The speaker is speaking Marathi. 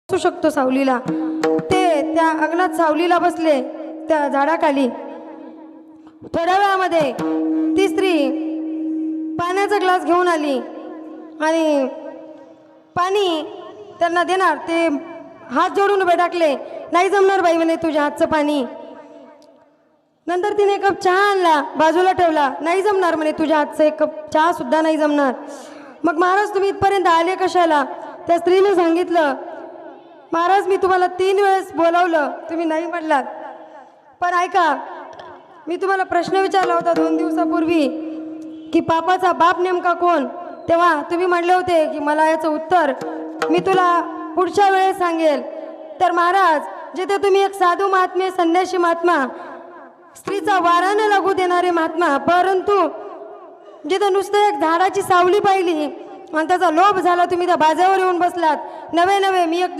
बसू शकतो सावलीला। ते त्या अंगणात सावलीला बसले त्या झाडाखाली। थोड्या वेळामध्ये ती स्त्री पाण्याचा ग्लास घेऊन आली आणि पाणी त्यांना देणार। ते हात जोडून उभे टाकले, नाही जमणार बाई म्हणे तुझ्या हातचं पाणी। नंतर तिने कप चहा आणला, बाजूला ठेवला, नाही जमणार म्हणे तुझ्या हातचं एक कप चहा सुद्धा नाही जमणार। मग महाराज तुम्ही इथपर्यंत आले कशाला? त्या स्त्रीने सांगितलं, महाराज मी तुम्हाला 3 वेळेस बोलावलं, तुम्ही नाही म्हटलात। पण ऐका, मी तुम्हाला प्रश्न विचारला होता 2 दिवसापूर्वी की पापाचा बाप नेमका कोण? तेव्हा तुम्ही म्हटले होते की मला याचं उत्तर मी तुला पुढच्या वेळेस सांगेल। तर महाराज, जिथे तुम्ही एक साधू महात्मे, संन्यासी महात्मा, स्त्रीचा वारा न लागू देणारे महात्मा, परंतु जिथे नुसतं एक झाडाची सावली पाहिली आणि त्याचा लोभ झाला, तुम्ही त्या बाजावर येऊन बसलात। नवे नवे मी एक